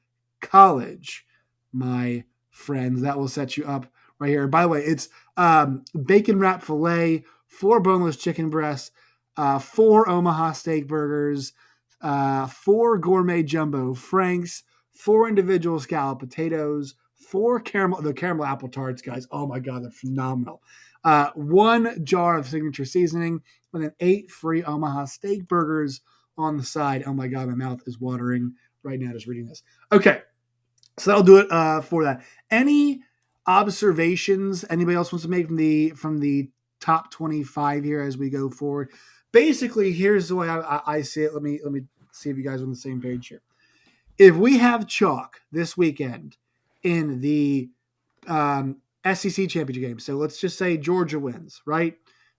college, my friends. That will set you up right here. By the way, it's bacon wrap filet, 4 boneless chicken breasts, 4 Omaha steak burgers, 4 gourmet jumbo franks, 4 individual scalloped potatoes, 4 caramel apple tarts, guys. Oh my God, they're phenomenal. 1 jar of signature seasoning, and then 8 free Omaha steak burgers on the side. Oh my God, my mouth is watering right now just reading this. Okay, so that'll do it for that. Any observations anybody else wants to make from the top 25 here as we go forward? Basically, here's the way I see it. Let me see if you guys are on the same page here. If we have chalk this weekend in the SEC championship game, so let's just say Georgia wins, right?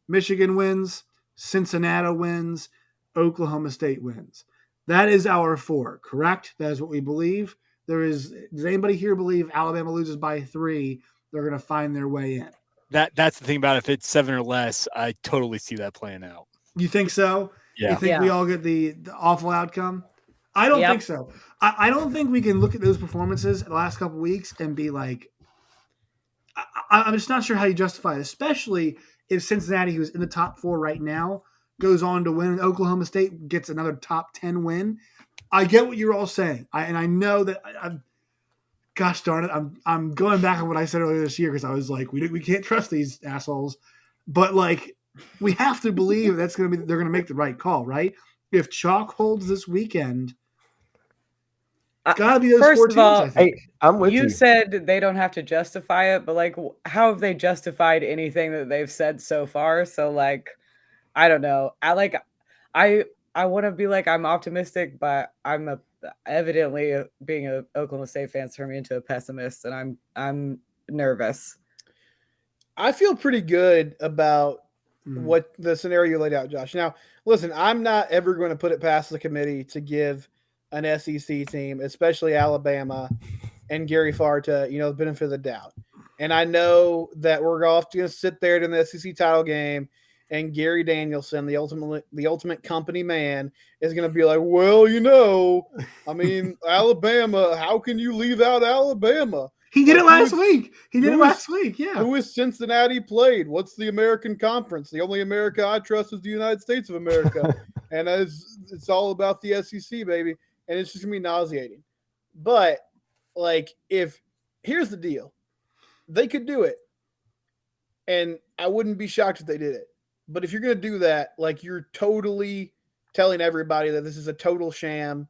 Michigan wins, Cincinnati wins, Oklahoma State wins. That is our 4, correct? That is what we believe. Does anybody here believe Alabama loses by 3? They're going to find their way in. That's the thing about it. If it's 7 or less, I totally see that playing out. You think so? Yeah. You think we all get the awful outcome? I don't think so. I don't think we can look at those performances the last couple of weeks and be like, I'm just not sure how you justify it, especially if Cincinnati, who's in the top 4 right now, goes on to win, and Oklahoma State gets another top 10 win. I get what you're all saying, and I know that. Gosh darn it, I'm going back on what I said earlier this year because I was like, we can't trust these assholes, but like we have to believe they're going to make the right call, right? If chalk holds this weekend, it's got to be those First 4 of teams. all, I think. Hey, I'm with you. You said they don't have to justify it, but like, how have they justified anything that they've said so far? So like, I don't know. I want to be like I'm optimistic, but I'm evidently being a Oklahoma State fan turned me into a pessimist, and I'm nervous. I feel pretty good about what the scenario you laid out, Josh. Now, listen, I'm not ever going to put it past the committee to give an SEC team, especially Alabama and Gary Farta, the benefit of the doubt. And I know that we're going to sit there in the SEC title game, and Gary Danielson, the ultimate company man, is going to be like, well, Alabama, how can you leave out Alabama? He did it last week. Yeah. Who is Cincinnati played? What's the American Conference? The only America I trust is the United States of America. And it's all about the SEC, baby. And it's just going to be nauseating. But, here's the deal. They could do it. And I wouldn't be shocked if they did it. But if you're going to do that, you're totally telling everybody that this is a total sham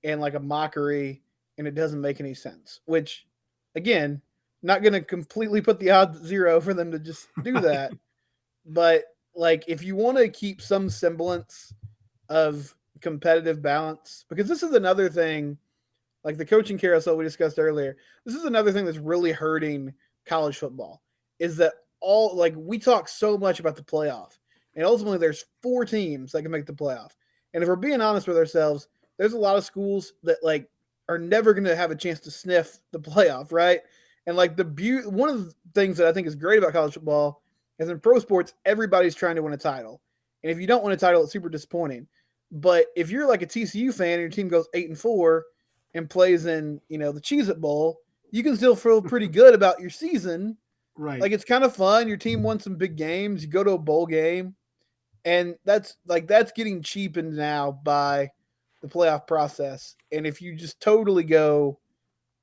and a mockery, and it doesn't make any sense. Which, again, not going to completely put the odds at 0 for them to just do that. But, if you want to keep some semblance of competitive balance, because this is another thing, the coaching carousel we discussed earlier, this is another thing that's really hurting college football, is that we talk so much about the playoff, and ultimately there's 4 teams that can make the playoff. And if we're being honest with ourselves, there's a lot of schools that are never going to have a chance to sniff the playoff, right? And one of the things that I think is great about college football is in pro sports, everybody's trying to win a title. And if you don't win a title, it's super disappointing. But if you're a TCU fan and your team goes 8-4 and plays in, the Cheez-It Bowl, you can still feel pretty good about your season. Right. It's kind of fun. Your team won some big games. You go to a bowl game, and that's getting cheapened now by the playoff process. And if you just totally go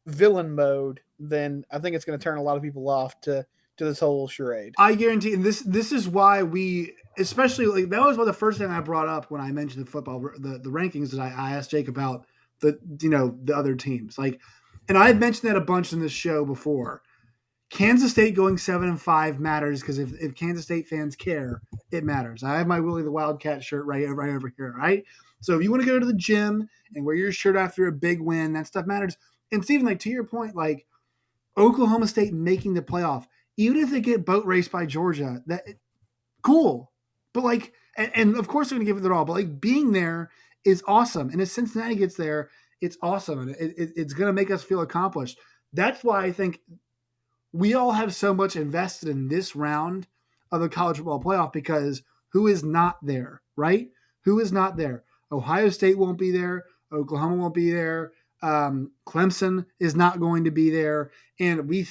villain mode, then I think it's going to turn a lot of people off to this whole charade. I guarantee, and this is why we, especially that was one of the first thing I brought up when I mentioned the football, the rankings that I asked Jake about the other teams. And I had mentioned that a bunch in this show before. Kansas State going 7-5 matters because if Kansas State fans care, it matters. I have my Willie the Wildcat shirt right over here, right? So if you want to go to the gym and wear your shirt after a big win, that stuff matters. And Stephen, like to your point, like Oklahoma State making the playoff, even if they get boat raced by Georgia, that cool. But like, and of course they're going to give it their all. But like being there is awesome. And if Cincinnati gets there, it's awesome, and it's going to make us feel accomplished. That's why I think we all have so much invested in this round of the college football playoff, because who is not there, right? Who is not there? Ohio State won't be there. Oklahoma won't be there. Clemson is not going to be there. And we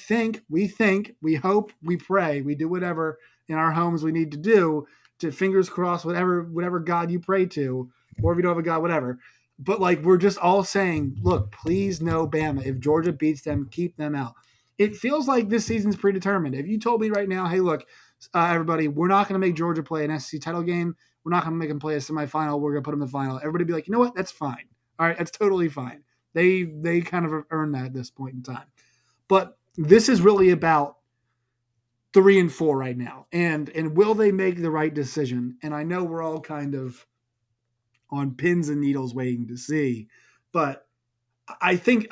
hope, we pray, we do whatever in our homes we need to do to, fingers crossed, whatever God you pray to, or if you don't have a God, whatever. But like, we're just all saying, look, please no Bama. If Georgia beats them, keep them out. It feels like this season's predetermined. If you told me right now, hey, look, everybody, we're not going to make Georgia play an SEC title game. We're not going to make them play a semifinal. We're going to put them in the final. Everybody be like, you know what? That's fine. All right, that's totally fine. They kind of earned that at this point in time. But this is really about 3 and 4 right now. And will they make the right decision? And I know we're all kind of on pins and needles waiting to see. But I think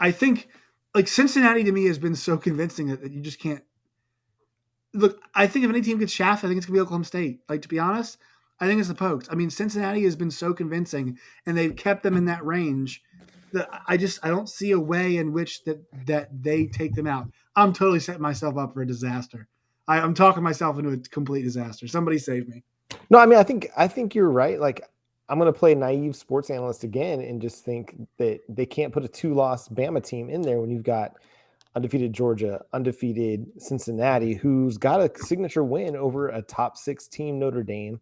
like Cincinnati to me has been so convincing that you just can't look. I think if any team gets shafted, I think it's gonna be Oklahoma State. Like, to be honest, I think it's the Pokes. I mean, Cincinnati has been so convincing, and they've kept them in that range that I don't see a way in which that they take them out. I'm totally setting myself up for a disaster. I'm talking myself into a complete disaster. Somebody save me. No, I mean, I think you're right. Like, I'm going to play naive sports analyst again and just think that they can't put a 2-loss Bama team in there when you've got undefeated Georgia, undefeated Cincinnati, who's got a signature win over a top 6 team, Notre Dame,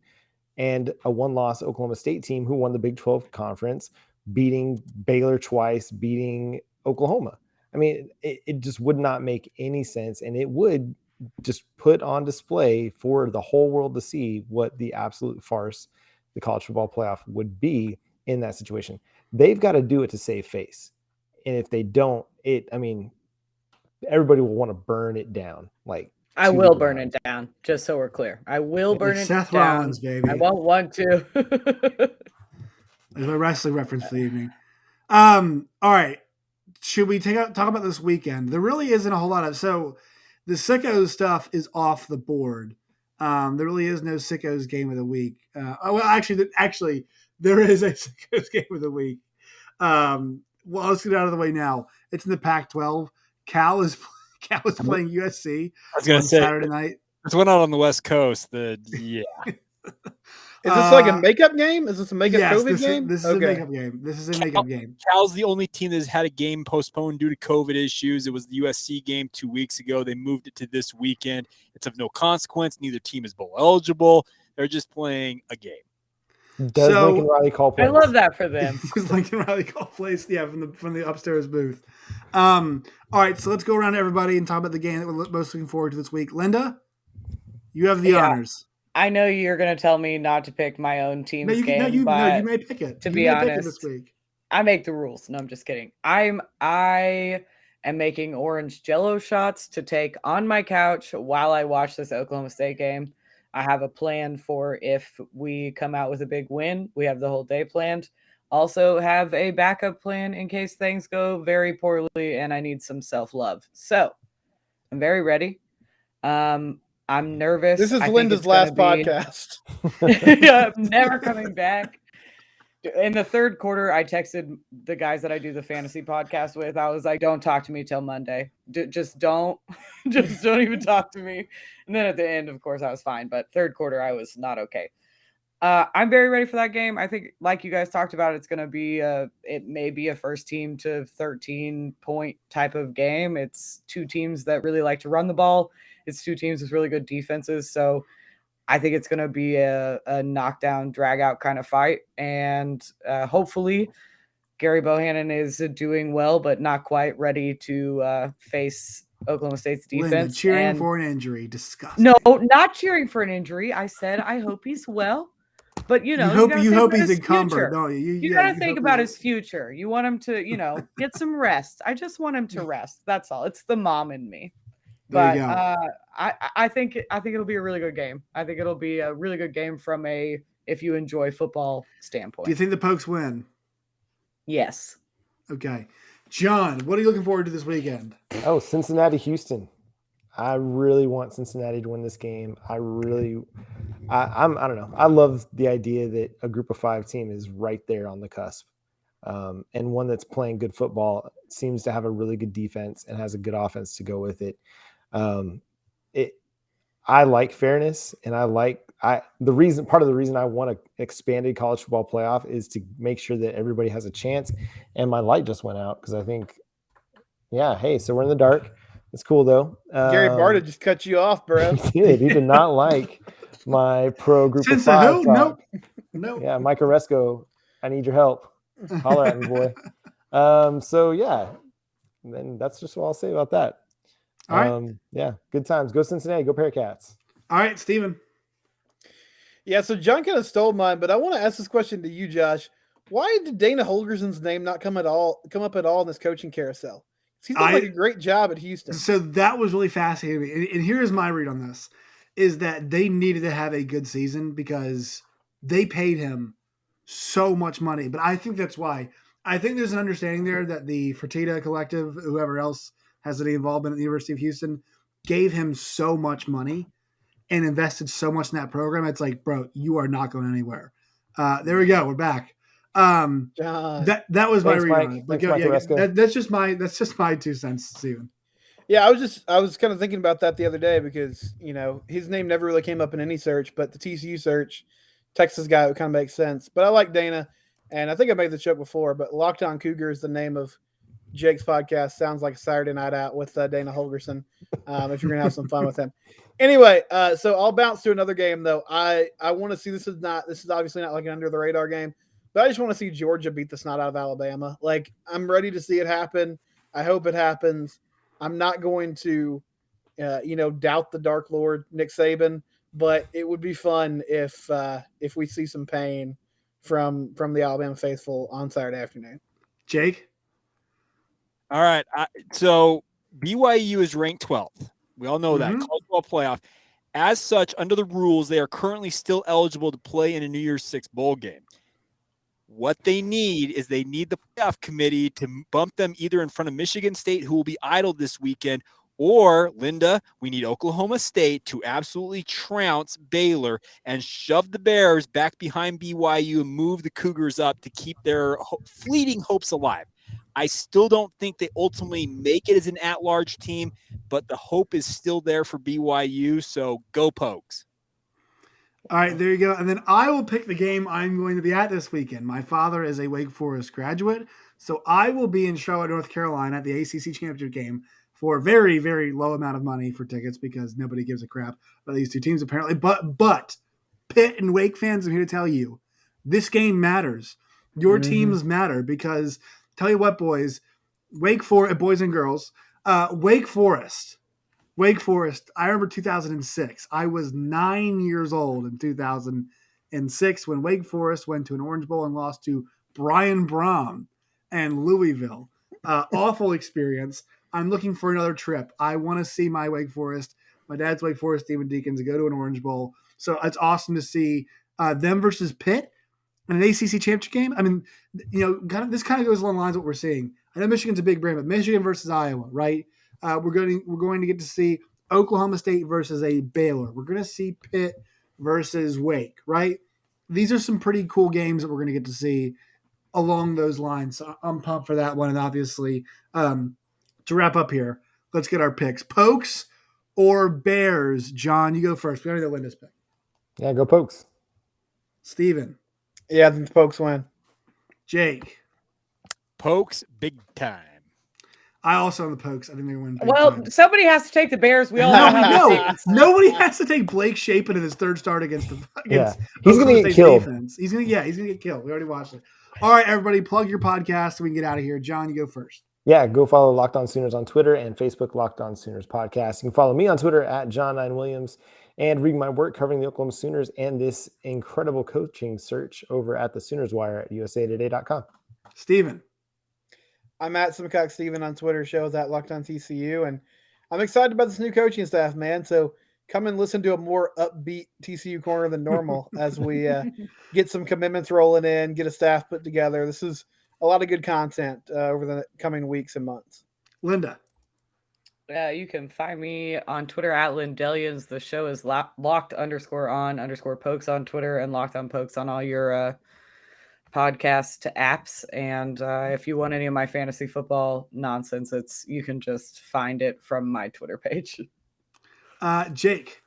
and a 1-loss Oklahoma State team who won the Big 12 conference, beating Baylor twice, beating Oklahoma. I mean, it just would not make any sense, and it would just put on display for the whole world to see what the absolute farce the college football playoff would be in that situation. They've got to do it to save face. And if they don't, everybody will want to burn it down. Like, I will burn it down, just so we're clear. I will burn it Seth down. Rollins, baby. I won't want to. There's my wrestling reference for the evening. All right. Should we talk about this weekend? There really isn't a whole lot of, so the sickos stuff is off the board. There really is no sickos game of the week. Actually, there is a sickos game of the week. Well, let's get it out of the way now. It's in the Pac-12. Cal is playing USC. I was going to say Saturday night. There's one out on the West Coast. Yeah. Is this like a makeup game? Is this a makeup COVID game? This is a makeup game. This is a makeup game. Cal's the only team that's had a game postponed due to COVID issues. It was the USC game 2 weeks ago. They moved it to this weekend. It's of no consequence. Neither team is bowl eligible. They're just playing a game. Does Lincoln Riley call plays? I love that for them. Does Lincoln Riley call plays? Yeah, from the upstairs booth. All right, so let's go around to everybody and talk about the game that we're most looking forward to this week. Linda, you have the honors. I know you're going to tell me not to pick my own team's game. You may pick it. To be honest, this week. I make the rules. No, I'm just kidding. I am making orange Jell-O shots to take on my couch while I watch this Oklahoma State game. I have a plan for if we come out with a big win. We have the whole day planned. Also have a backup plan in case things go very poorly and I need some self-love. So I'm very ready. I'm nervous. This is Linda's last podcast. Yeah, I'm never coming back. In the third quarter, I texted the guys that I do the fantasy podcast with. I was like, don't talk to me till Monday. Just don't even talk to me. And then at the end, of course, I was fine. But third quarter, I was not okay. I'm very ready for that game. I think, like you guys talked about, it's going to be it may be a first team to 13 point type of game. It's two teams that really like to run the ball. It's two teams with really good defenses. So I think it's going to be a knockdown, drag out kind of fight. And hopefully Gary Bohannon is doing well, but not quite ready to face Oklahoma State's defense. Linda, cheering for an injury. Disgusting. No, not cheering for an injury. I said, I hope he's well. But, you hope he's encumbered. No, you got to think about his future. You want him to, get some rest. I just want him to rest. That's all. It's the mom in me. But I think it'll be a really good game. I think it'll be a really good game from a if you enjoy football Do standpoint. you think the Pokes win? Yes. Okay. John, what are you looking forward to this weekend? Oh, Cincinnati, Houston. I really want Cincinnati to win this game. I don't know. I love the idea that a group of 5 team is right there on the cusp. And one that's playing good football, seems to have a really good defense and has a good offense to go with it. I like fairness, and part of the reason I want an expanded college football playoff is to make sure that everybody has a chance. And my light just went out because I think, so we're in the dark. It's cool though. Gary Barta just cut you off, bro. He did not like my pro group Since of 5 who? talk. Nope. Yeah, Mike Oresco, I need your help. Holler at me, boy. Then that's just what I'll say about that. All right. Good times. Go Cincinnati. Go Bearcats. All right, Steven. Yeah, so John kind of stole mine, but I want to ask this question to you, Josh. Why did Dana Holgerson's name not come up at all in this coaching carousel? He's done like a great job at Houston. So that was really fascinating to me. And here's my read on this, is that they needed to have a good season because they paid him so much money. But I think that's why. I think there's an understanding there that the Fertitta Collective, whoever else has any involvement at the University of Houston, gave him so much money and invested so much in that program. It's like, bro, you are not going anywhere. There we go. We're back. That was my read on it. But that's just my 2 cents, Steven. Yeah, I was kind of thinking about that the other day because, his name never really came up in any search, but the TCU search, Texas guy, would kind of make sense. But I like Dana, and I think I made the joke before, but Locked On Cougar is the name of Jake's podcast. Sounds like a Saturday night out with Dana Holgerson, if you're going to have some fun with him. Anyway, so I'll bounce to another game, though. I want to see, this is obviously not like an under the radar game, but I just want to see Georgia beat the snot out of Alabama. Like, I'm ready to see it happen. I hope it happens. I'm not going to, doubt the Dark Lord, Nick Saban, but it would be fun if we see some pain from the Alabama faithful on Saturday afternoon. Jake? All right. So BYU is ranked 12th. We all know that. College football playoff. As such, under the rules, they are currently still eligible to play in a New Year's Six bowl game. What they need is the playoff committee to bump them either in front of Michigan State, who will be idled this weekend, or, Linda, we need Oklahoma State to absolutely trounce Baylor and shove the Bears back behind BYU and move the Cougars up to keep their fleeting hopes alive. I still don't think they ultimately make it as an at-large team, but the hope is still there for BYU, so go Pokes. All right, there you go. And then I will pick the game I'm going to be at this weekend. My father is a Wake Forest graduate, so I will be in Charlotte, North Carolina at the ACC Championship game for a very, very low amount of money for tickets because nobody gives a crap about these 2 teams apparently. But Pitt and Wake fans, I'm here to tell you, this game matters. Your teams matter because, tell you what, boys, boys and girls, Wake Forest, I remember 2006. I was 9 years old in 2006 when Wake Forest went to an Orange Bowl and lost to Brian Brown and Louisville. Awful experience. I'm looking for another trip. I want to see my dad's Wake Forest team and Deacons go to an Orange Bowl. So it's awesome to see them versus Pitt in an ACC championship game. I mean, this kind of goes along the lines of what we're seeing. I know Michigan's a big brand, but Michigan versus Iowa, right? We're going to get to see Oklahoma State versus a Baylor. We're going to see Pitt versus Wake, right? These are some pretty cool games that we're going to get to see along those lines. So I'm pumped for that one. And obviously, to wrap up here, let's get our picks. Pokes or Bears? John, you go first. We already know Linda's pick. Yeah, go Pokes. Steven. Yeah, I think the Pokes win. Jake. Pokes, big time. I also am the Pokes. I think they win. Well, somebody has to take the Bears. We all know. Nobody has to take Blake Shapen in his 3rd start against he's going to get killed. Defense. He's going to get killed. We already watched it. All right, everybody, plug your podcast so we can get out of here. John, you go first. Yeah, go follow Locked On Sooners on Twitter and Facebook, Locked On Sooners Podcast. You can follow me on Twitter at John9Williams and read my work covering the Oklahoma Sooners and this incredible coaching search over at the Sooners Wire at usatoday.com. Steven. I'm at Simcox Steven on Twitter, shows at Locked On TCU, and I'm excited about this new coaching staff, man. So come and listen to a more upbeat TCU corner than normal as we get some commitments rolling in, get a staff put together. This is a lot of good content over the coming weeks and months. Linda. You can find me on Twitter at Lindelians. The show is locked_on_pokes on Twitter and locked on pokes on all your podcast apps. And if you want any of my fantasy football nonsense, you can just find it from my Twitter page. Jake.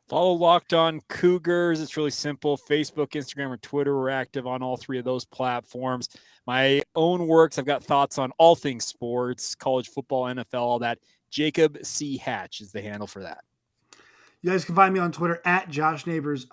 Follow Locked On Cougars. It's really simple. Facebook, Instagram, or Twitter. We're active on all three of those platforms. My own works, I've got thoughts on all things sports, college football, NFL, all that. Jacob C. Hatch is the handle for that. You guys can find me on Twitter at JoshNeighbors_.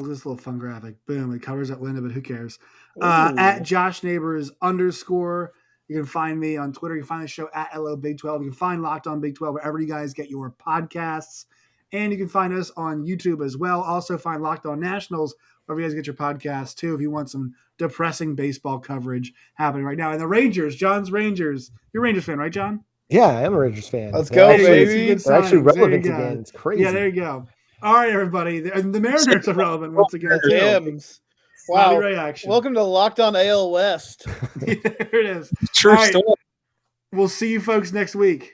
This little fun graphic. Boom. It covers up Linda, but who cares? At JoshNeighbors_. You can find me on Twitter. You can find the show at LO Big 12. You can find Locked On Big 12 wherever you guys get your podcasts. And you can find us on YouTube as well. Also find Locked On Nationals wherever you guys get your podcasts too if you want some depressing baseball coverage happening right now. And the Rangers, John's Rangers. You're a Rangers fan, right, John? Yeah, I am a Rangers fan. Let's go, baby. They're actually relevant again. It's crazy. Yeah, there you go. All right, everybody. The Mariners are relevant once again. Tim's. Wow. Reaction. Welcome to Locked On AL West. There it is. True story. We'll see you folks next week.